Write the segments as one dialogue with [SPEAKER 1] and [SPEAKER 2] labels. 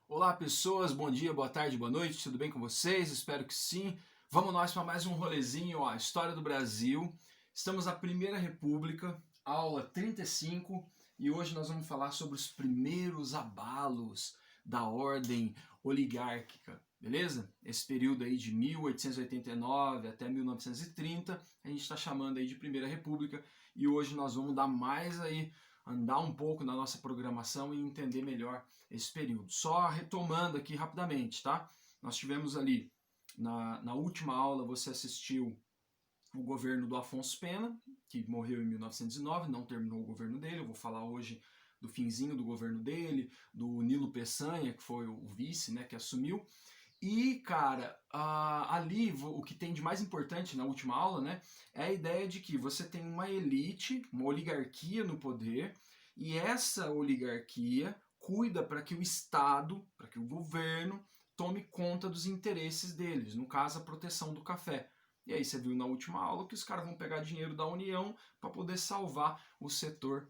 [SPEAKER 1] Olá pessoas, bom dia, boa tarde, boa noite, tudo bem com vocês? Espero que sim. Vamos nós para mais um rolezinho, ó, História do Brasil. Estamos na Primeira República, aula 35, e hoje nós vamos falar sobre os primeiros abalos da ordem oligárquica, beleza? Esse período aí de 1889 até 1930, a gente está chamando aí de Primeira República, e hoje nós vamos dar mais aí, andar um pouco na nossa programação e entender melhor esse período. Só retomando aqui rapidamente, tá? Nós tivemos ali, na última aula, você assistiu o governo do Afonso Pena, que morreu em 1909, não terminou o governo dele. Eu vou falar hoje do finzinho do governo dele, do Nilo Peçanha, que foi o vice, né, que assumiu. E, cara, ali o que tem de mais importante na última aula, né, é a ideia de que você tem uma elite, uma oligarquia no poder, e essa oligarquia cuida para que o Estado, para que o governo tome conta dos interesses deles, no caso a proteção do café. E aí você viu na última aula que os caras vão pegar dinheiro da União para poder salvar o setor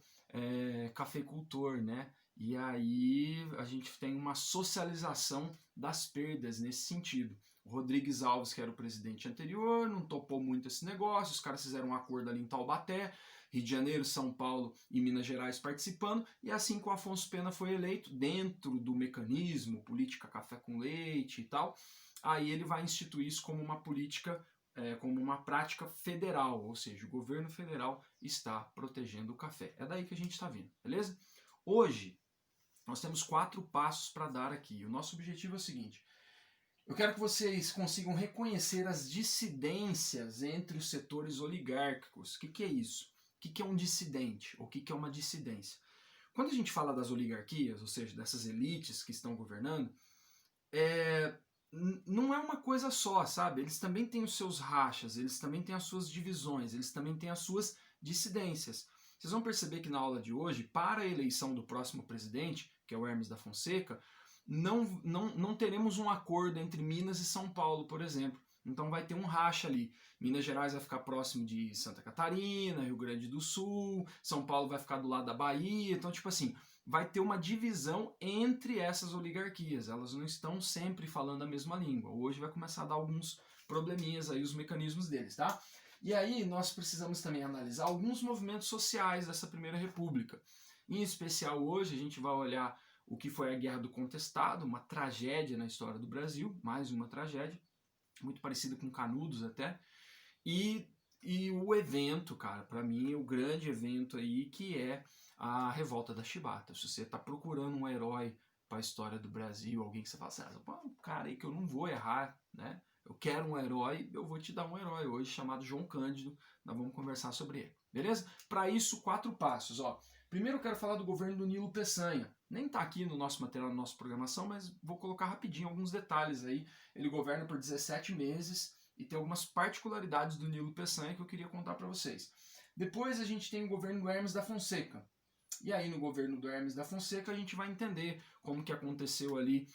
[SPEAKER 1] cafeicultor, né? E aí a gente tem uma socialização das perdas nesse sentido. O Rodrigues Alves, que era o presidente anterior, não topou muito esse negócio, os caras fizeram um acordo ali em Taubaté, Rio de Janeiro, São Paulo e Minas Gerais participando, e assim que o Afonso Pena foi eleito, dentro do mecanismo política café com leite e tal, aí ele vai instituir isso como uma política, como uma prática federal, ou seja, o governo federal está protegendo o café. É daí que a gente está vindo, beleza? Hoje, nós temos 4 passos para dar aqui. O nosso objetivo é o seguinte: eu quero que vocês consigam reconhecer as dissidências entre os setores oligárquicos. O que é isso? O que é um dissidente? O que é uma dissidência? Quando a gente fala das oligarquias, ou seja, dessas elites que estão governando, não é uma coisa só, sabe? Eles também têm os seus rachas, eles também têm as suas divisões, eles também têm as suas dissidências. Vocês vão perceber que na aula de hoje, para a eleição do próximo presidente, que é o Hermes da Fonseca, não teremos um acordo entre Minas e São Paulo, por exemplo. Então vai ter um racha ali. Minas Gerais vai ficar próximo de Santa Catarina, Rio Grande do Sul, São Paulo vai ficar do lado da Bahia. Então, tipo assim, vai ter uma divisão entre essas oligarquias. Elas não estão sempre falando a mesma língua. Hoje vai começar a dar alguns probleminhas aí, os mecanismos deles, tá? E aí nós precisamos também analisar alguns movimentos sociais dessa Primeira República. Em especial hoje a gente vai olhar o que foi a Guerra do Contestado, uma tragédia na história do Brasil, mais uma tragédia, muito parecida com Canudos até, e o evento, cara, para mim o grande evento aí, que é a Revolta da Chibata. Se você está procurando um herói para a história do Brasil, alguém que você fala assim, um cara aí que eu não vou errar, né? Eu quero um herói, eu vou te dar um herói hoje chamado João Cândido, nós vamos conversar sobre ele, beleza? Para isso, 4 passos, ó. Primeiro eu quero falar do governo do Nilo Peçanha. Nem está aqui no nosso material, na nossa programação, mas vou colocar rapidinho alguns detalhes aí. Ele governa por 17 meses e tem algumas particularidades do Nilo Peçanha que eu queria contar para vocês. Depois a gente tem o governo do Hermes da Fonseca. E aí no governo do Hermes da Fonseca a gente vai entender como que aconteceu ali.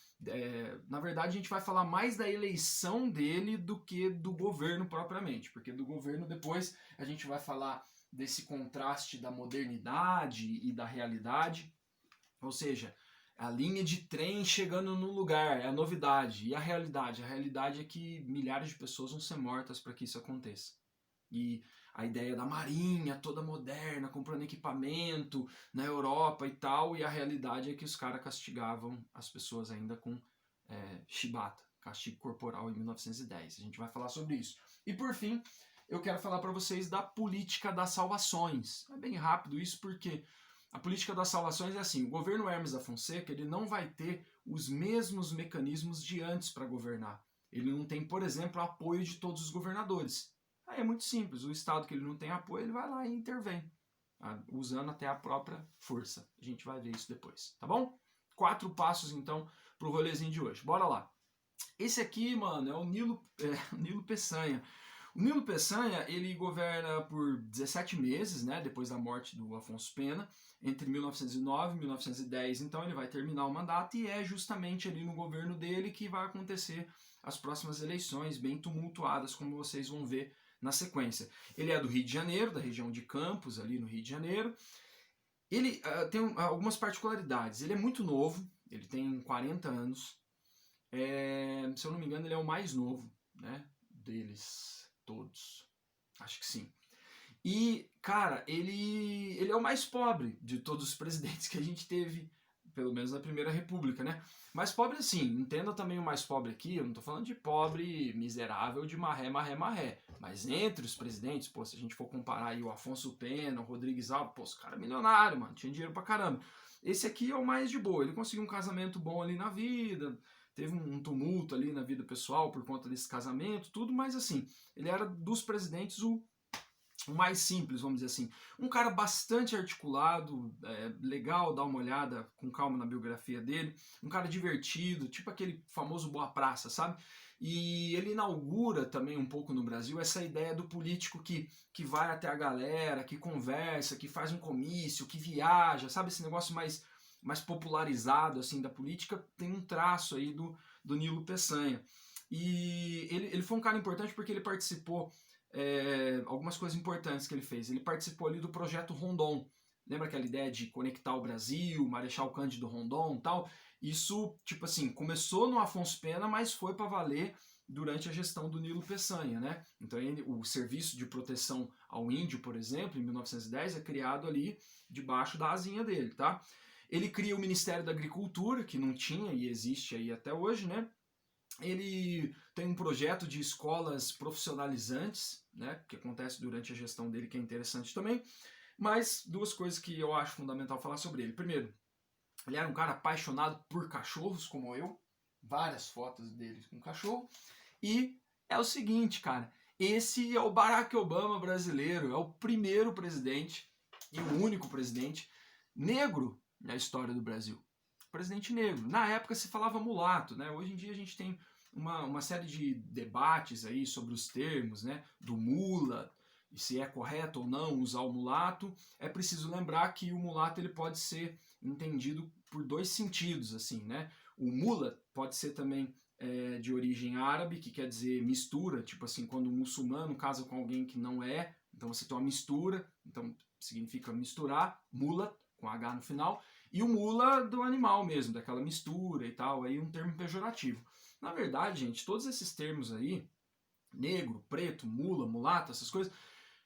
[SPEAKER 1] Na verdade a gente vai falar mais da eleição dele do que do governo propriamente, porque do governo depois a gente vai falar desse contraste da modernidade e da realidade, ou seja, a linha de trem chegando no lugar, é a novidade. E a realidade? A realidade é que milhares de pessoas vão ser mortas para que isso aconteça. E a ideia da marinha toda moderna, comprando equipamento na Europa e tal, e a realidade é que os caras castigavam as pessoas ainda com chibata, castigo corporal em 1910. A gente vai falar sobre isso. E por fim, eu quero falar para vocês da política das salvações. É bem rápido isso porque a política das salvações é assim: o governo Hermes da Fonseca ele não vai ter os mesmos mecanismos de antes para governar. Ele não tem, por exemplo, apoio de todos os governadores. Aí é muito simples, o estado que ele não tem apoio, ele vai lá e intervém, usando até a própria força. A gente vai ver isso depois, tá bom? 4 passos, então, pro rolezinho de hoje. Bora lá. Esse aqui, mano, é o Nilo Peçanha. O Nilo Peçanha, ele governa por 17 meses, né, depois da morte do Afonso Pena, entre 1909 e 1910, então ele vai terminar o mandato e é justamente ali no governo dele que vai acontecer as próximas eleições, bem tumultuadas, como vocês vão ver na sequência. Ele é do Rio de Janeiro, da região de Campos, ali no Rio de Janeiro. Ele tem algumas particularidades. Ele é muito novo, Ele tem 40 anos. Se eu não me engano, ele é o mais novo, né, deles todos. Acho que sim. E, cara, ele é o mais pobre de todos os presidentes que a gente teve, pelo menos na Primeira República, né? Mais pobre assim, entenda também o mais pobre aqui, eu não tô falando de pobre miserável de marré, marré, marré. Mas entre os presidentes, pô, se a gente for comparar aí o Afonso Pena, o Rodrigues Alves, pô, esse cara é milionário, mano, tinha dinheiro pra caramba. Esse aqui é o mais de boa, ele conseguiu um casamento bom ali na vida, teve um tumulto ali na vida pessoal por conta desse casamento, tudo, mas assim, ele era dos presidentes o mais simples, vamos dizer assim. Um cara bastante articulado, legal, dá uma olhada com calma na biografia dele. Um cara divertido, tipo aquele famoso boa praça, sabe? E ele inaugura também um pouco no Brasil essa ideia do político que vai até a galera, que conversa, que faz um comício, que viaja, sabe? Esse negócio mais popularizado assim da política tem um traço aí do Nilo Peçanha. E ele foi um cara importante porque ele participou algumas coisas importantes que ele fez. Ele participou ali do projeto Rondon. Lembra aquela ideia de conectar o Brasil, Marechal Cândido Rondon e tal? Isso, tipo assim, começou no Afonso Pena, mas foi para valer durante a gestão do Nilo Peçanha, né? Então o Serviço de Proteção ao Índio, por exemplo, em 1910, é criado ali debaixo da asinha dele, tá? Ele cria o Ministério da Agricultura, que não tinha e existe aí até hoje, né? Ele tem um projeto de escolas profissionalizantes, né, que acontece durante a gestão dele, que é interessante também. Mas duas coisas que eu acho fundamental falar sobre ele. Primeiro, ele era um cara apaixonado por cachorros, como eu. Várias fotos dele com cachorro. E é o seguinte, cara. Esse é o Barack Obama brasileiro. É o primeiro presidente e o único presidente negro na história do Brasil. Presidente negro. Na época se falava mulato, né? Hoje em dia a gente tem uma série de debates aí sobre os termos, né? Do mula, e se é correto ou não usar o mulato. É preciso lembrar que o mulato ele pode ser entendido por dois sentidos, assim, né? O mula pode ser também de origem árabe, que quer dizer mistura, tipo assim, quando um muçulmano casa com alguém que não é, então você tem uma mistura, então significa misturar, mula, com H no final, e o mula do animal mesmo, daquela mistura e tal, aí um termo pejorativo. Na verdade, gente, todos esses termos aí, negro, preto, mula, mulato, essas coisas,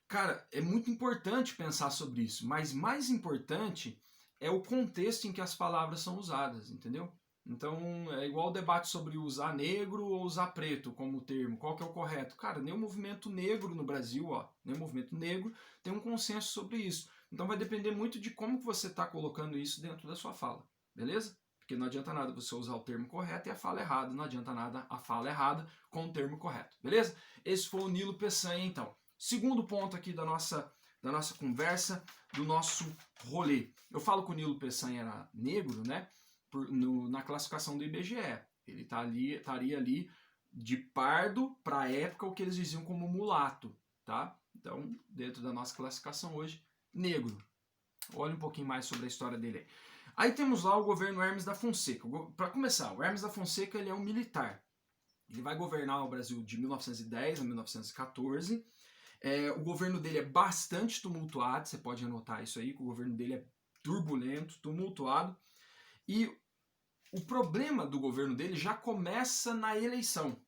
[SPEAKER 1] cara, é muito importante pensar sobre isso, mas mais importante é o contexto em que as palavras são usadas, entendeu? Então é igual o debate sobre usar negro ou usar preto como termo, qual que é o correto? Cara, nem o movimento negro no Brasil, ó, nem o movimento negro tem um consenso sobre isso. Então vai depender muito de como que você está colocando isso dentro da sua fala, beleza? Porque não adianta nada você usar o termo correto e a fala errada, não adianta nada a fala errada com o termo correto, beleza? Esse foi o Nilo Peçanha, então. Segundo ponto aqui da nossa conversa, do nosso rolê. Eu falo que o Nilo Peçanha era negro, né? Na classificação do IBGE. Ele estaria ali de pardo para a época o que eles diziam como mulato, tá? Então, dentro da nossa classificação hoje, negro. Olha um pouquinho mais sobre a história dele aí. Aí temos lá o governo Hermes da Fonseca. Para começar, o Hermes da Fonseca ele é um militar. Ele vai governar o Brasil de 1910 a 1914. O governo dele é bastante tumultuado, você pode anotar isso aí, que o governo dele é turbulento, tumultuado. E o problema do governo dele já começa na eleição.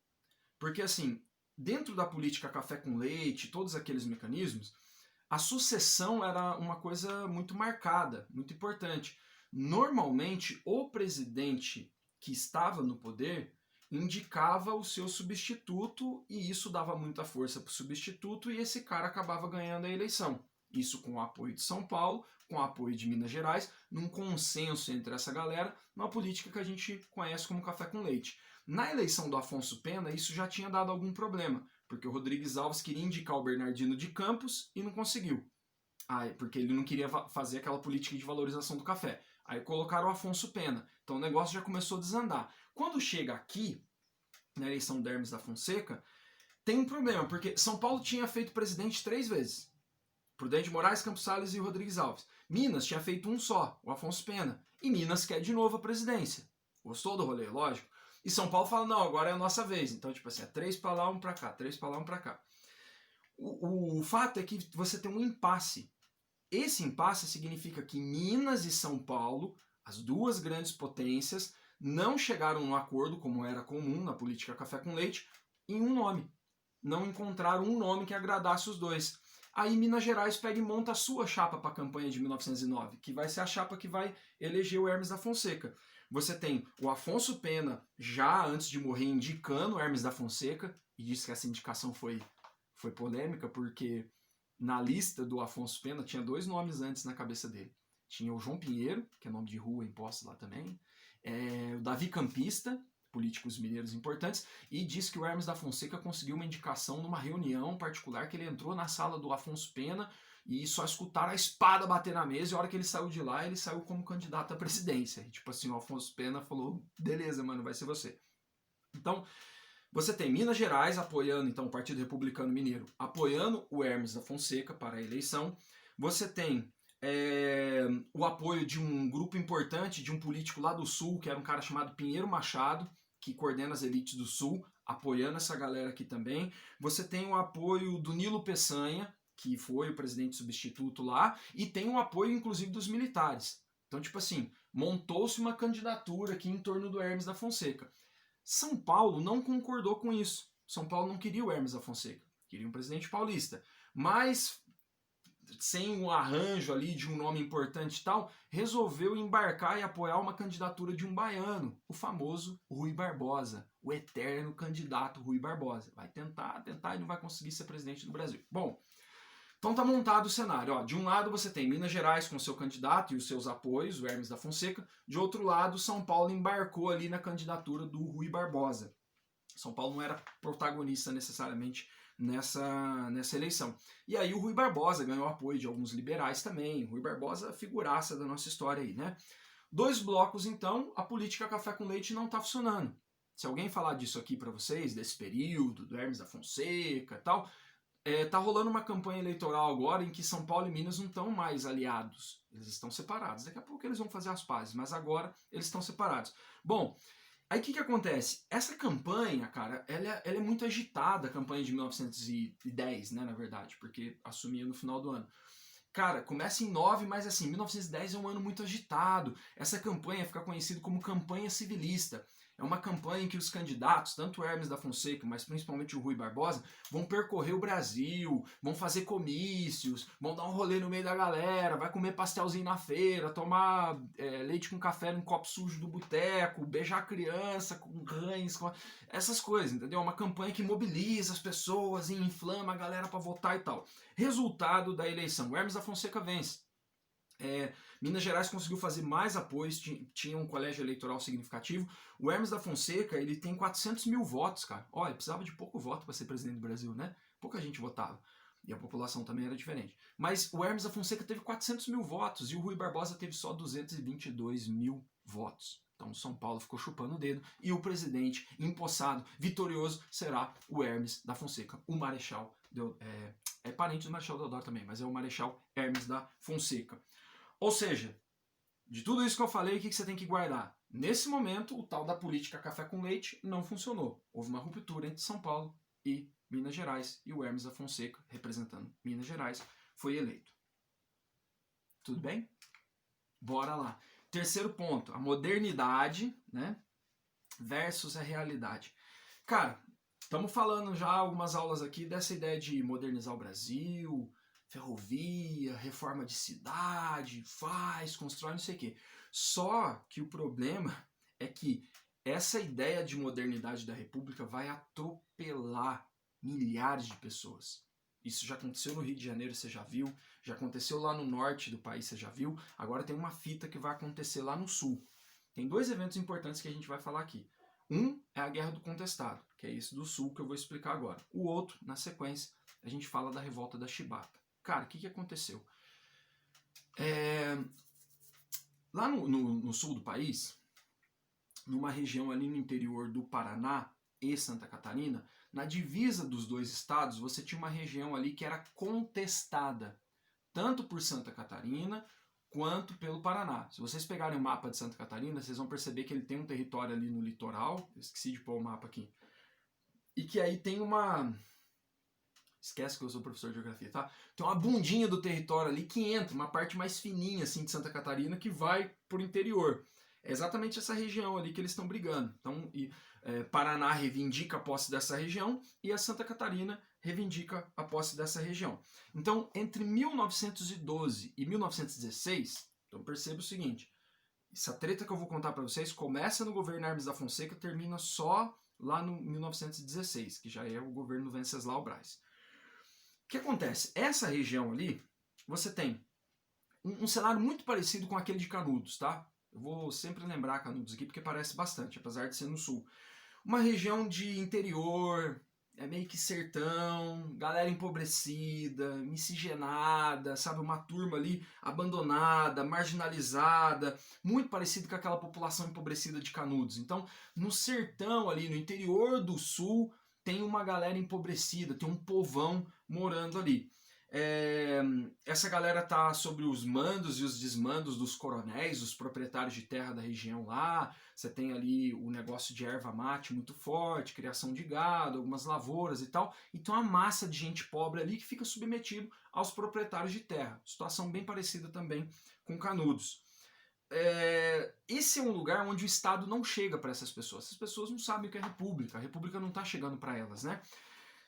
[SPEAKER 1] Porque, assim, dentro da política café com leite, todos aqueles mecanismos, a sucessão era uma coisa muito marcada, muito importante. Normalmente, o presidente que estava no poder indicava o seu substituto e isso dava muita força para o substituto e esse cara acabava ganhando a eleição. Isso com o apoio de São Paulo, com o apoio de Minas Gerais, num consenso entre essa galera, numa política que a gente conhece como café com leite. Na eleição do Afonso Pena, isso já tinha dado algum problema, porque o Rodrigues Alves queria indicar o Bernardino de Campos e não conseguiu. Porque ele não queria fazer aquela política de valorização do café. Aí colocaram o Afonso Pena. Então o negócio já começou a desandar. Quando chega aqui, na eleição do Hermes da Fonseca, tem um problema, porque São Paulo tinha feito presidente 3 vezes. Prudente de Moraes, Campos Salles e Rodrigues Alves. Minas tinha feito um só, o Afonso Pena. E Minas quer de novo a presidência. Gostou do rolê, lógico? E São Paulo fala, não, agora é a nossa vez. Então, tipo assim, é 3 para lá, 1 para cá, 3 para lá, 1 para cá. O fato é que você tem um impasse. Esse impasse significa que Minas e São Paulo As duas grandes potências não chegaram no acordo, como era comum na política café com leite, em um nome. Não encontraram um nome que agradasse os dois. Aí Minas Gerais pega e monta a sua chapa para a campanha de 1909, que vai ser a chapa que vai eleger o Hermes da Fonseca. Você tem o Afonso Pena, já antes de morrer, indicando o Hermes da Fonseca, e disse que essa indicação foi polêmica, porque na lista do Afonso Pena tinha dois nomes antes na cabeça dele. Tinha o João Pinheiro, que é nome de rua em Poços lá também, o Davi Campista, políticos mineiros importantes, e diz que o Hermes da Fonseca conseguiu uma indicação numa reunião particular, que ele entrou na sala do Afonso Pena e só escutaram a espada bater na mesa, e a hora que ele saiu de lá, ele saiu como candidato à presidência. E, tipo assim, o Afonso Pena falou, beleza, mano, vai ser você. Então, você tem Minas Gerais apoiando, então, o Partido Republicano Mineiro, apoiando o Hermes da Fonseca para a eleição. Você tem o apoio de um grupo importante, de um político lá do Sul, que era um cara chamado Pinheiro Machado, que coordena as elites do Sul, apoiando essa galera aqui também. Você tem o apoio do Nilo Peçanha, que foi o presidente substituto lá, e tem o apoio, inclusive, dos militares. Então, tipo assim, montou-se uma candidatura aqui em torno do Hermes da Fonseca. São Paulo não concordou com isso. São Paulo não queria o Hermes da Fonseca, queria um presidente paulista. Mas, sem um arranjo ali de um nome importante e tal, resolveu embarcar e apoiar uma candidatura de um baiano, o famoso Rui Barbosa, o eterno candidato Rui Barbosa. Vai tentar e não vai conseguir ser presidente do Brasil. Bom, então tá montado o cenário. Ó, de um lado você tem Minas Gerais com seu candidato e os seus apoios, o Hermes da Fonseca. De outro lado, São Paulo embarcou ali na candidatura do Rui Barbosa. São Paulo não era protagonista necessariamente nessa eleição. E aí o Rui Barbosa ganhou apoio de alguns liberais também. O Rui Barbosa, figuraça da nossa história aí, né? Dois blocos, então, a política café com leite não tá funcionando. Se alguém falar disso aqui para vocês, desse período, do Hermes da Fonseca e tal, tá rolando uma campanha eleitoral agora em que São Paulo e Minas não estão mais aliados. Eles estão separados. Daqui a pouco eles vão fazer as pazes, mas agora eles estão separados. Bom, aí o que acontece? Essa campanha, cara, ela é muito agitada, a campanha de 1910, né, na verdade, porque assumia no final do ano. Cara, começa em 9, mas assim, 1910 é um ano muito agitado. Essa campanha fica conhecida como campanha civilista. É uma campanha em que os candidatos, tanto o Hermes da Fonseca, mas principalmente o Rui Barbosa, vão percorrer o Brasil, vão fazer comícios, vão dar um rolê no meio da galera, vai comer pastelzinho na feira, tomar leite com café num copo sujo do boteco, beijar a criança com cães, essas coisas, entendeu? É uma campanha que mobiliza as pessoas e inflama a galera para votar e tal. Resultado da eleição, o Hermes da Fonseca vence. Minas Gerais conseguiu fazer mais apoios, tinha um colégio eleitoral significativo. O Hermes da Fonseca, ele tem 400 mil votos, cara. Olha, precisava de pouco voto para ser presidente do Brasil, né? Pouca gente votava. E a população também era diferente. Mas o Hermes da Fonseca teve 400 mil votos e o Rui Barbosa teve só 222 mil votos. Então São Paulo ficou chupando o dedo e o presidente empossado, vitorioso, será o Hermes da Fonseca, o Marechal. É parente do Marechal Deodoro também, mas é o Marechal Hermes da Fonseca. Ou seja, de tudo isso que eu falei, o que você tem que guardar? Nesse momento, o tal da política café com leite não funcionou. Houve uma ruptura entre São Paulo e Minas Gerais, e o Hermes da Fonseca, representando Minas Gerais, foi eleito. Tudo bem? Bora lá. Terceiro ponto, a modernidade, né, versus a realidade. Cara, estamos falando já algumas aulas aqui dessa ideia de modernizar o Brasil, ferrovia, reforma de cidade, constrói, não sei o quê. Só que o problema é que essa ideia de modernidade da República vai atropelar milhares de pessoas. Isso já aconteceu no Rio de Janeiro, você já viu. Já aconteceu lá no norte do país, você já viu. Agora tem uma fita que vai acontecer lá no sul. Tem dois eventos importantes que a gente vai falar aqui. Um é a Guerra do Contestado, que é esse do sul que eu vou explicar agora. O outro, na sequência, a gente fala da Revolta da Chibata. Cara, o que aconteceu? Lá no sul do país, numa região ali no interior do Paraná e Santa Catarina, na divisa dos dois estados, você tinha uma região ali que era contestada, tanto por Santa Catarina quanto pelo Paraná. Se vocês pegarem o mapa de Santa Catarina, vocês vão perceber que ele tem um território ali no litoral, esqueci de pôr o mapa aqui, e que aí tem uma... esquece que eu sou professor de geografia, tá? Tem uma bundinha do território ali que entra, uma parte mais fininha assim de Santa Catarina que vai pro interior. É exatamente essa região ali que eles estão brigando. Então, Paraná reivindica a posse dessa região e a Santa Catarina reivindica a posse dessa região. Então, entre 1912 e 1916, então perceba o seguinte, essa treta que eu vou contar para vocês começa no governo Hermes da Fonseca e termina só lá no 1916, que já é o governo Venceslau Braz. O que acontece? Essa região ali, você tem um cenário muito parecido com aquele de Canudos, tá? Eu vou sempre lembrar Canudos aqui porque parece bastante, apesar de ser no sul. Uma região de interior, é meio que sertão, galera empobrecida, miscigenada, sabe? Uma turma ali abandonada, marginalizada, muito parecido com aquela população empobrecida de Canudos. Então, no sertão ali, no interior do sul, tem uma galera empobrecida, tem um povão morando ali. Essa galera tá sobre os mandos e os desmandos dos coronéis, dos proprietários de terra da região lá. Você tem ali o negócio de erva mate muito forte, criação de gado, algumas lavouras e tal. Então a massa de gente pobre ali que fica submetido aos proprietários de terra. Situação bem parecida também com Canudos. Esse é um lugar onde o Estado não chega para essas pessoas. Essas pessoas não sabem o que é república. A república não está chegando para elas, né?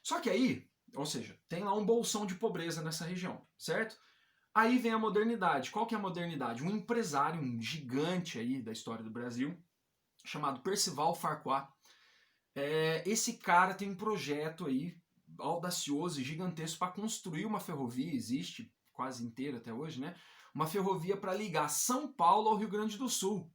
[SPEAKER 1] Só que aí, ou seja, tem lá um bolsão de pobreza nessa região, certo? Aí vem a modernidade. Qual que é a modernidade? Um empresário, um gigante aí da história do Brasil, chamado Percival Farquhar. Esse cara tem um projeto aí audacioso e gigantesco para construir uma ferrovia, existe quase inteira até hoje, né? Uma ferrovia para ligar São Paulo ao Rio Grande do Sul.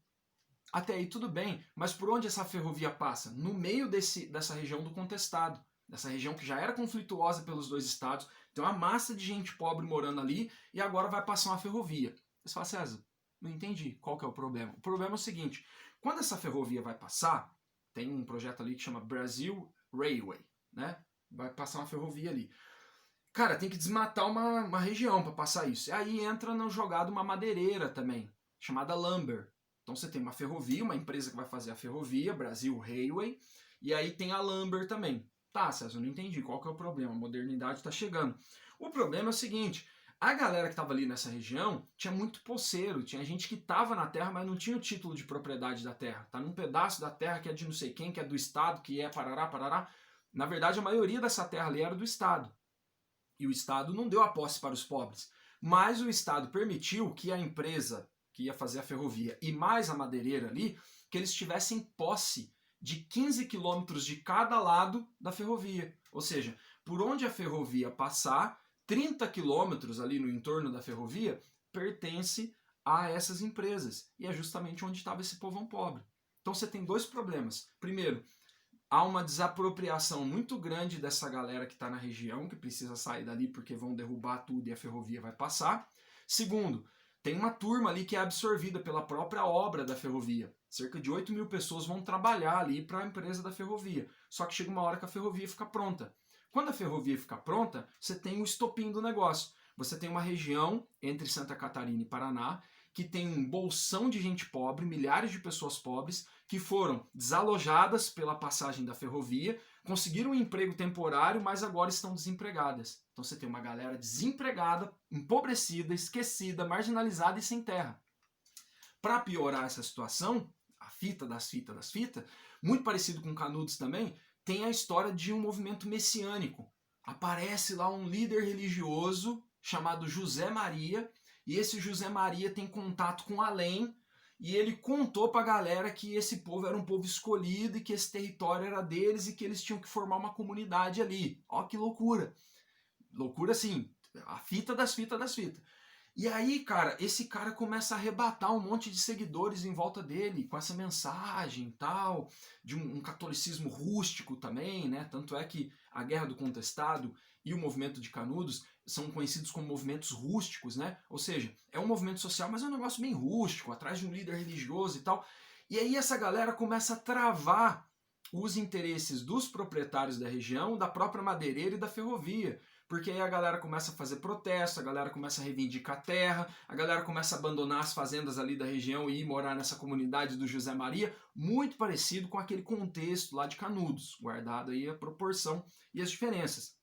[SPEAKER 1] Até aí tudo bem, mas por onde essa ferrovia passa? No meio dessa região do contestado. Dessa região que já era conflituosa pelos dois estados, tem uma massa de gente pobre morando ali e agora vai passar uma ferrovia. Você fala, César, não entendi qual que é o problema. O problema é o seguinte, quando essa ferrovia vai passar, tem um projeto ali que chama Brazil Railway, né? Vai passar uma ferrovia ali. Cara, tem que desmatar uma região para passar isso. E aí entra no jogado uma madeireira também, chamada Lumber. Então você tem uma ferrovia, uma empresa que vai fazer a ferrovia, Brazil Railway, e aí tem a Lumber também. Tá, César, eu não entendi qual que é o problema, a modernidade está chegando. O problema é o seguinte, a galera que estava ali nessa região tinha muito poceiro, tinha gente que estava na terra, mas não tinha o título de propriedade da terra. Tá num pedaço da terra que é de não sei quem, que é do estado, que é parará, parará. Na verdade, a maioria dessa terra ali era do estado. E o estado não deu a posse para os pobres. Mas o estado permitiu que a empresa que ia fazer a ferrovia e mais a madeireira ali, que eles tivessem posse de 15 quilômetros de cada lado da ferrovia. Ou seja, por onde a ferrovia passar, 30 quilômetros ali no entorno da ferrovia pertence a essas empresas. E é justamente onde estava esse povão pobre. Então você tem dois problemas. Primeiro, há uma desapropriação muito grande dessa galera que está na região, que precisa sair dali porque vão derrubar tudo e a ferrovia vai passar. Segundo, tem uma turma ali que é absorvida pela própria obra da ferrovia. Cerca de 8 mil pessoas vão trabalhar ali para a empresa da ferrovia. Só que chega uma hora que a ferrovia fica pronta. Quando a ferrovia fica pronta, você tem o estopim do negócio. Você tem uma região entre Santa Catarina e Paraná que tem um bolsão de gente pobre, milhares de pessoas pobres, que foram desalojadas pela passagem da ferrovia, conseguiram um emprego temporário, mas agora estão desempregadas. Então você tem uma galera desempregada, empobrecida, esquecida, marginalizada e sem terra. Para piorar essa situação, a fita das fitas das fitas, muito parecido com Canudos também, tem a história de um movimento messiânico. Aparece lá um líder religioso chamado José Maria, e esse José Maria tem contato com além, e ele contou para a galera que esse povo era um povo escolhido e que esse território era deles e que eles tinham que formar uma comunidade ali. Ó que loucura. Loucura assim, a fita das fitas das fitas. E aí, cara, esse cara começa a arrebatar um monte de seguidores em volta dele, com essa mensagem e tal, de um catolicismo rústico também, né? Tanto é que a Guerra do Contestado e o movimento de Canudos são conhecidos como movimentos rústicos, né? Ou seja, é um movimento social, mas é um negócio bem rústico, atrás de um líder religioso e tal. E aí essa galera começa a travar os interesses dos proprietários da região, da própria madeireira e da ferrovia. Porque aí a galera começa a fazer protesto, a galera começa a reivindicar a terra, a galera começa a abandonar as fazendas ali da região e ir morar nessa comunidade do José Maria, muito parecido com aquele contexto lá de Canudos, guardado aí a proporção e as diferenças.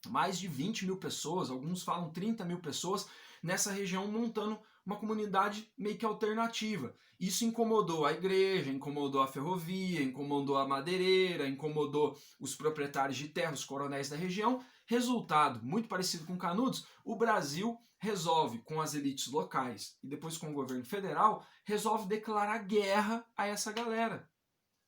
[SPEAKER 1] mais de 20 mil pessoas, alguns falam 30 mil pessoas, nessa região montando uma comunidade meio que alternativa. Isso incomodou a igreja, incomodou a ferrovia, incomodou a madeireira, incomodou os proprietários de terra, os coronéis da região. Resultado, muito parecido com Canudos, o Brasil resolve, com as elites locais e depois com o governo federal, resolve declarar guerra a essa galera.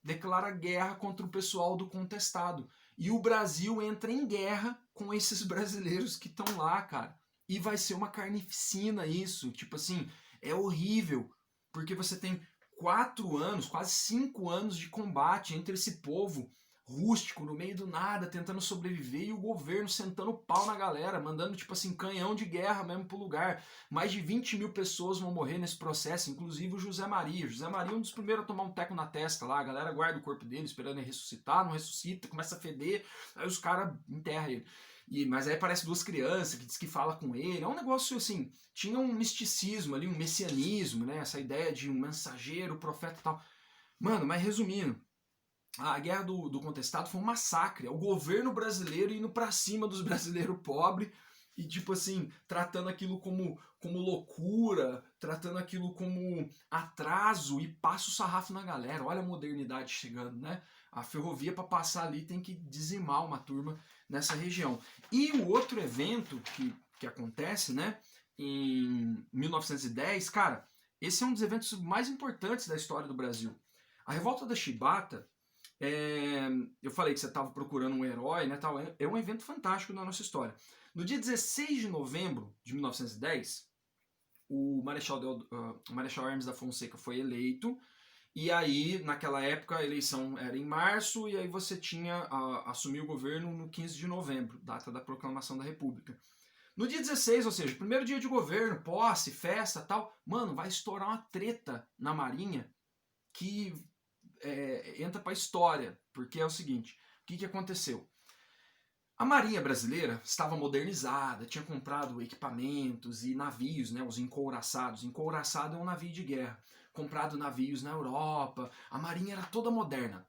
[SPEAKER 1] Declara guerra contra o pessoal do contestado. E o Brasil entra em guerra com esses brasileiros que estão lá, cara. E vai ser uma carnificina isso. Tipo assim, é horrível. Porque você tem 4 anos, quase 5 anos de combate entre esse povo rústico, no meio do nada, tentando sobreviver, e o governo sentando pau na galera, mandando, tipo assim, canhão de guerra mesmo pro lugar. Mais de 20 mil pessoas vão morrer nesse processo, inclusive o José Maria. O José Maria é um dos primeiros a tomar um teco na testa lá, a galera guarda o corpo dele esperando ele ressuscitar, não ressuscita, começa a feder, aí os caras enterram ele. Mas aí aparece 2 crianças que diz que fala com ele. É um negócio assim, tinha um misticismo ali, um messianismo, né? Essa ideia de um mensageiro, profeta e tal. Mano, mas resumindo, a guerra do contestado foi um massacre. É o governo brasileiro indo pra cima dos brasileiros pobres e, tipo assim, tratando aquilo como loucura, tratando aquilo como atraso e passa o sarrafo na galera. Olha a modernidade chegando, né? A ferrovia para passar ali tem que dizimar uma turma nessa região. E o outro evento que acontece, né, em 1910, cara, esse é um dos eventos mais importantes da história do Brasil. A revolta da Chibata, eu falei que você estava procurando um herói, né, tal, é um evento fantástico na nossa história. No dia 16 de novembro de 1910, o Marechal Hermes da Fonseca foi eleito, e aí, naquela época, a eleição era em março, e aí você tinha assumir o governo no 15 de novembro, data da proclamação da República. No dia 16, ou seja, primeiro dia de governo, posse, festa, tal, mano, vai estourar uma treta na Marinha que entra pra história, porque é o seguinte, o que aconteceu? A Marinha brasileira estava modernizada, tinha comprado equipamentos e navios, né, os encouraçados. Encouraçado é um navio de guerra. Comprado navios na Europa. A Marinha era toda moderna.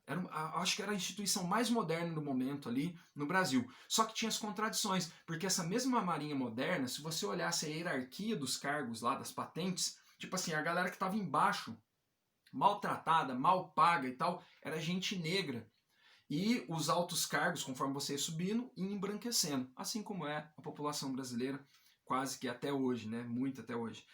[SPEAKER 1] Acho que era a instituição mais moderna no momento ali no Brasil. Só que tinha as contradições, porque essa mesma Marinha moderna, se você olhasse a hierarquia dos cargos lá, das patentes, tipo assim, a galera que estava embaixo, maltratada, mal paga e tal, era gente negra. E os altos cargos, conforme você ia subindo, iam embranquecendo, assim como é a população brasileira, quase que até hoje, né? Muito até hoje.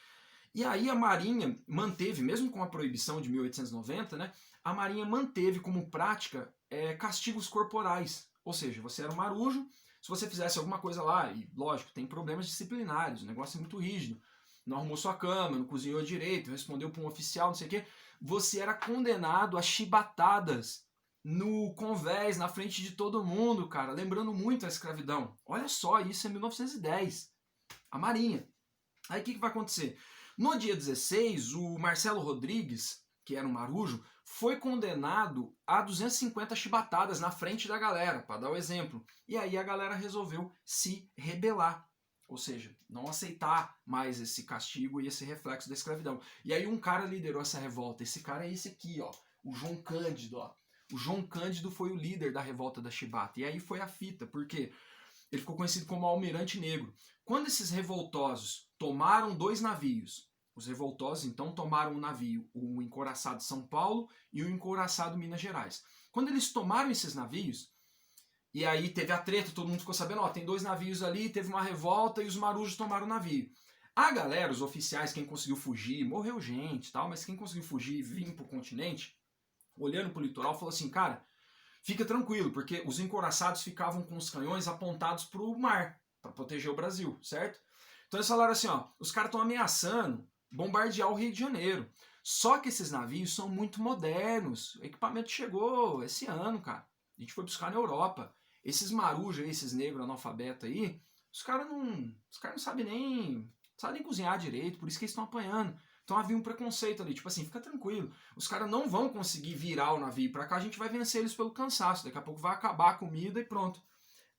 [SPEAKER 1] E aí a Marinha manteve, mesmo com a proibição de 1890, né? A Marinha manteve como prática castigos corporais. Ou seja, você era um marujo, se você fizesse alguma coisa lá, e lógico, tem problemas disciplinares, o negócio é muito rígido, não arrumou sua cama, não cozinhou direito, respondeu para um oficial, não sei o quê, você era condenado a chibatadas no convés, na frente de todo mundo, cara, lembrando muito a escravidão. Olha só, isso é 1910. A Marinha. Aí o que vai acontecer? No dia 16, o Marcelo Rodrigues, que era um marujo, foi condenado a 250 chibatadas na frente da galera, para dar o exemplo. E aí a galera resolveu se rebelar. Ou seja, não aceitar mais esse castigo e esse reflexo da escravidão. E aí um cara liderou essa revolta. Esse cara é esse aqui, ó, o João Cândido, ó. O João Cândido foi o líder da revolta da Chibata. E aí foi a fita, porque ele ficou conhecido como Almirante Negro. Quando esses revoltosos tomaram 2 navios, os revoltosos então tomaram um navio, o encouraçado São Paulo e o encouraçado Minas Gerais. Quando eles tomaram esses navios, e aí teve a treta, todo mundo ficou sabendo, ó, tem 2 navios ali, teve uma revolta e os marujos tomaram o navio. A galera, os oficiais, quem conseguiu fugir, morreu gente, tal, mas quem conseguiu fugir e vir pro continente, olhando pro litoral, falou assim, cara, fica tranquilo, porque os encouraçados ficavam com os canhões apontados pro mar, para proteger o Brasil, certo? Então eles falaram assim, ó, os caras estão ameaçando bombardear o Rio de Janeiro. Só que esses navios são muito modernos, o equipamento chegou esse ano, cara. A gente foi buscar na Europa. Esses marujos aí, esses negros analfabetos aí, os caras não sabem nem cozinhar direito, por isso que eles estão apanhando. Então havia um preconceito ali, tipo assim, fica tranquilo, os caras não vão conseguir virar o navio pra cá, a gente vai vencer eles pelo cansaço, daqui a pouco vai acabar a comida e pronto.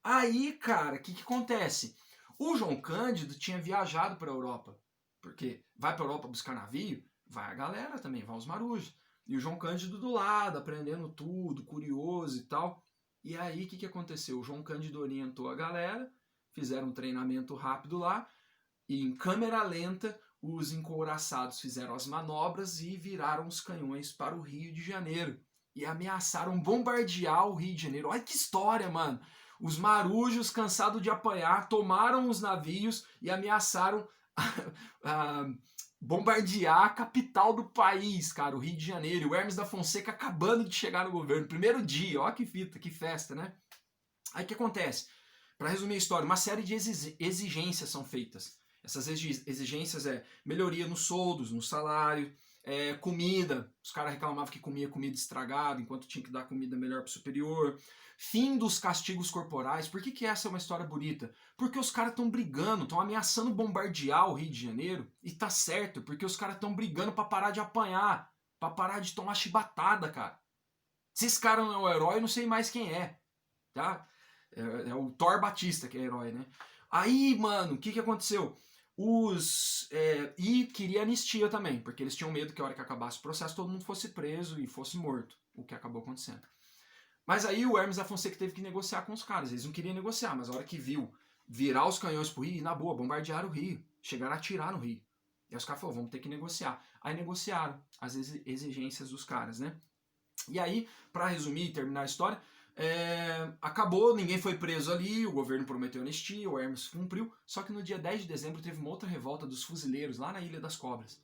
[SPEAKER 1] Aí, cara, o que acontece? O João Cândido tinha viajado pra Europa, porque vai pra Europa buscar navio, vai a galera também, vai os marujos. E o João Cândido do lado, aprendendo tudo, curioso e tal. E aí, o que aconteceu? O João Cândido orientou a galera, fizeram um treinamento rápido lá, e em câmera lenta, os encouraçados fizeram as manobras e viraram os canhões para o Rio de Janeiro. E ameaçaram bombardear o Rio de Janeiro. Olha que história, mano! Os marujos, cansados de apanhar, tomaram os navios e ameaçaram bombardear a capital do país, cara, o Rio de Janeiro. E o Hermes da Fonseca acabando de chegar no governo. Primeiro dia, ó que fita, que festa, né? Aí o que acontece? Para resumir a história, uma série de exigências são feitas. Essas exigências é melhoria nos soldos, no salário, comida. Os caras reclamavam que comia comida estragada, enquanto tinha que dar comida melhor para o superior. Fim dos castigos corporais. Por que essa é uma história bonita? Porque os caras estão brigando, estão ameaçando bombardear o Rio de Janeiro. E tá certo, porque os caras estão brigando para parar de apanhar, para parar de tomar chibatada, cara. Se esse cara não é o herói, eu não sei mais quem é, tá? É o Thor Batista que é herói, né? Aí, mano, o que aconteceu? E queria anistia também, porque eles tinham medo que a hora que acabasse o processo todo mundo fosse preso e fosse morto, o que acabou acontecendo. Mas aí o Hermes da Fonseca teve que negociar com os caras, eles não queriam negociar, mas a hora que viu virar os canhões pro Rio, na boa, bombardearam o Rio, chegaram a atirar no Rio. E aí os caras falaram, vamos ter que negociar. Aí negociaram as exigências dos caras, né? E aí, para resumir e terminar a história, acabou, ninguém foi preso ali, o governo prometeu anistia, o Hermes cumpriu, só que no dia 10 de dezembro teve uma outra revolta dos fuzileiros lá na Ilha das Cobras,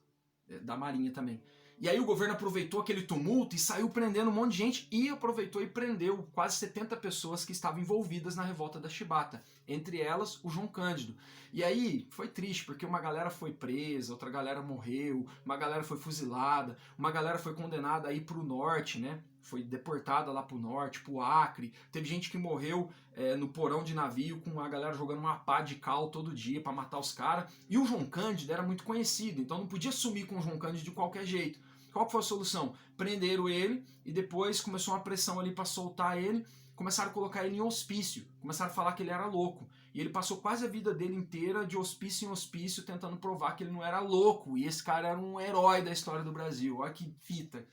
[SPEAKER 1] da Marinha também. E aí o governo aproveitou aquele tumulto e saiu prendendo um monte de gente e aproveitou e prendeu quase 70 pessoas que estavam envolvidas na revolta da Chibata, entre elas o João Cândido. E aí foi triste, porque uma galera foi presa, outra galera morreu, uma galera foi fuzilada, uma galera foi condenada a ir pro norte, né? Foi deportada lá pro norte, pro Acre. Teve gente que morreu no porão de navio com a galera jogando uma pá de cal todo dia para matar os caras. E o João Cândido era muito conhecido, então não podia sumir com o João Cândido de qualquer jeito. Qual foi a solução? Prenderam ele e depois começou uma pressão ali para soltar ele. Começaram a colocar ele em hospício. Começaram a falar que ele era louco. E ele passou quase a vida dele inteira de hospício em hospício tentando provar que ele não era louco. E esse cara era um herói da história do Brasil. Olha que fita.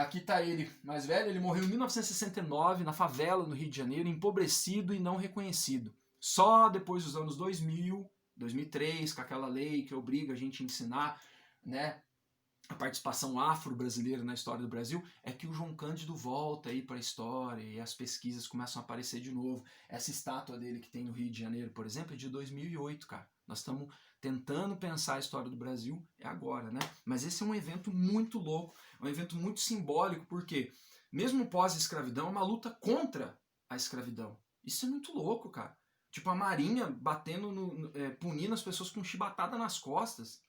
[SPEAKER 1] Aqui tá ele mais velho, ele morreu em 1969 na favela no Rio de Janeiro, empobrecido e não reconhecido. Só depois dos anos 2000, 2003, com aquela lei que obriga a gente a ensinar, né, a participação afro-brasileira na história do Brasil, é que o João Cândido volta aí para a história e as pesquisas começam a aparecer de novo. Essa estátua dele que tem no Rio de Janeiro, por exemplo, é de 2008, cara. Nós estamos tentando pensar a história do Brasil, é agora, né? Mas esse é um evento muito louco, um evento muito simbólico, porque mesmo pós-escravidão é uma luta contra a escravidão. Isso é muito louco, cara. Tipo, a Marinha batendo, punindo as pessoas com chibatada nas costas.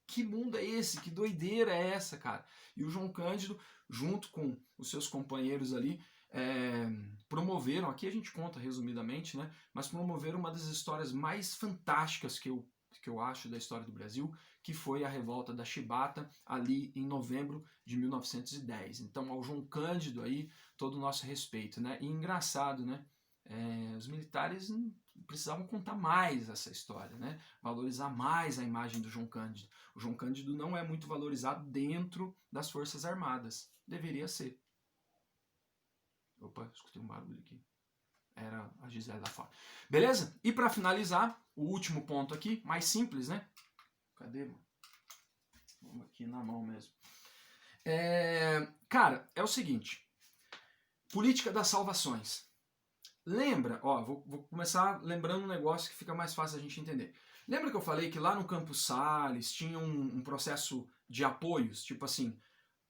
[SPEAKER 1] Que mundo é esse? Que doideira é essa, cara? E o João Cândido, junto com os seus companheiros ali, promoveram, aqui a gente conta resumidamente, né? Mas promoveram uma das histórias mais fantásticas que eu acho da história do Brasil, que foi a revolta da Chibata, ali em novembro de 1910. Então, ao João Cândido aí, todo o nosso respeito, né? E engraçado, né? Os militares precisavam contar mais essa história, né? Valorizar mais a imagem do João Cândido. O João Cândido não é muito valorizado dentro das Forças Armadas. Deveria ser. Opa, escutei um barulho aqui. Era a Gisele lá fora. Beleza? E para finalizar, o último ponto aqui, mais simples, né? Cadê, mano? Vamos aqui na mão mesmo. Cara, é o seguinte. Política das salvações. Lembra, vou começar lembrando um negócio que fica mais fácil a gente entender. Lembra que eu falei que lá no Campos Sales tinha um processo de apoios? Tipo assim,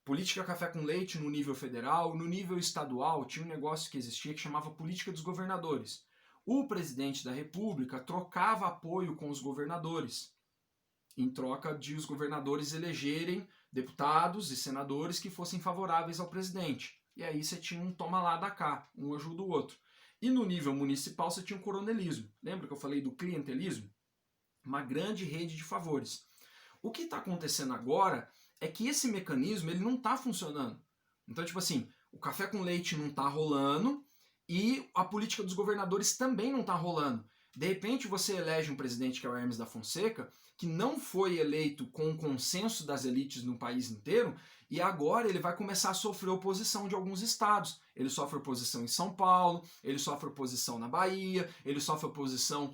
[SPEAKER 1] política café com leite no nível federal, no nível estadual tinha um negócio que existia que chamava política dos governadores. O presidente da república trocava apoio com os governadores, em troca de os governadores elegerem deputados e senadores que fossem favoráveis ao presidente. E aí você tinha um toma lá da cá, um ajuda o outro. E no nível municipal você tinha o coronelismo. Lembra que eu falei do clientelismo? Uma grande rede de favores. O que está acontecendo agora é que esse mecanismo ele não está funcionando. Então, tipo assim, o café com leite não está rolando e a política dos governadores também não está rolando. De repente você elege um presidente que é o Hermes da Fonseca, que não foi eleito com o consenso das elites no país inteiro, e agora ele vai começar a sofrer oposição de alguns estados. Ele sofre oposição em São Paulo, ele sofre oposição na Bahia, ele sofre oposição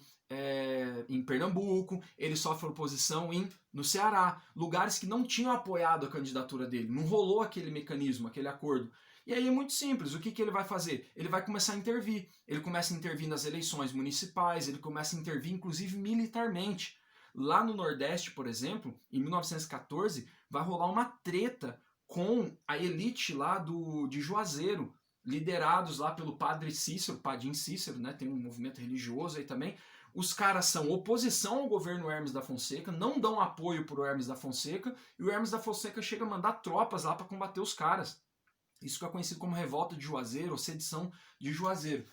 [SPEAKER 1] em Pernambuco, ele sofre oposição no Ceará, lugares que não tinham apoiado a candidatura dele, não rolou aquele mecanismo, aquele acordo. E aí é muito simples, o que ele vai fazer? Ele vai começar a intervir, ele começa a intervir nas eleições municipais, ele começa a intervir inclusive militarmente. Lá no Nordeste, por exemplo, em 1914, vai rolar uma treta com a elite lá de Juazeiro, liderados lá pelo padre Cícero, Padim Cícero, né? Tem um movimento religioso aí também. Os caras são oposição ao governo Hermes da Fonseca, não dão apoio pro Hermes da Fonseca, e o Hermes da Fonseca chega a mandar tropas lá para combater os caras. Isso que é conhecido como revolta de Juazeiro ou sedição de Juazeiro. O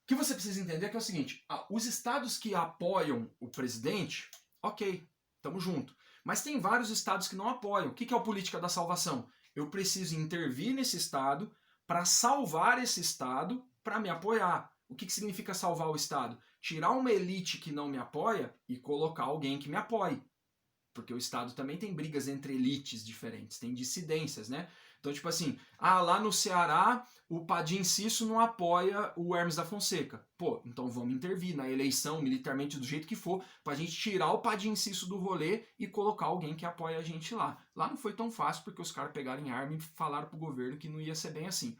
[SPEAKER 1] que você precisa entender é que é o seguinte, os estados que apoiam o presidente, ok, tamo junto. Mas tem vários estados que não apoiam. O que é a política da salvação? Eu preciso intervir nesse estado para salvar esse estado para me apoiar. O que significa salvar o estado? Tirar uma elite que não me apoia e colocar alguém que me apoie. Porque o estado também tem brigas entre elites diferentes, tem dissidências, né? Então, tipo assim, lá no Ceará o Padim Cícero não apoia o Hermes da Fonseca. Pô, então vamos intervir na eleição, militarmente, do jeito que for, pra gente tirar o Padim Cícero do rolê e colocar alguém que apoia a gente lá. Lá não foi tão fácil porque os caras pegaram em arma e falaram pro governo que não ia ser bem assim.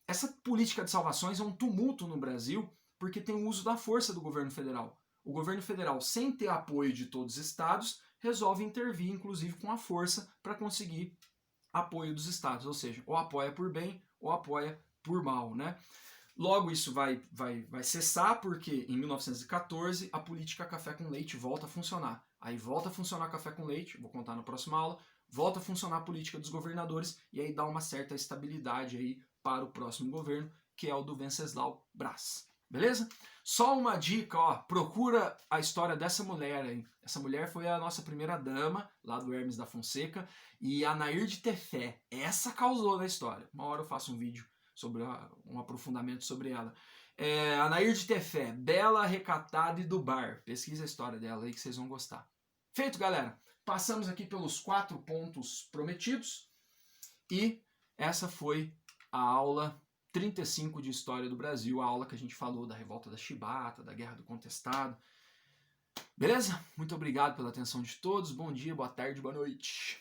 [SPEAKER 1] Essa política de salvações é um tumulto no Brasil porque tem o uso da força do governo federal. O governo federal, sem ter apoio de todos os estados, resolve intervir, inclusive com a força, para conseguir apoio dos estados, ou seja, ou apoia por bem ou apoia por mal, né? Logo isso vai cessar porque em 1914 a política café com leite volta a funcionar. Aí volta a funcionar café com leite, vou contar na próxima aula, volta a funcionar a política dos governadores e aí dá uma certa estabilidade aí para o próximo governo, que é o do Venceslau Braz. Beleza? Só uma dica, ó, procura a história dessa mulher aí. Essa mulher foi a nossa primeira dama, lá do Hermes da Fonseca, e a Nair de Tefé. Essa causou na história. Uma hora eu faço um vídeo sobre um aprofundamento sobre ela. A Nair de Tefé, bela, recatada e do bar. Pesquisa a história dela aí que vocês vão gostar. Feito, galera. Passamos aqui pelos 4 pontos prometidos e essa foi a aula 35 de História do Brasil, a aula que a gente falou da Revolta da Chibata, da Guerra do Contestado. Beleza? Muito obrigado pela atenção de todos. Bom dia, boa tarde, boa noite.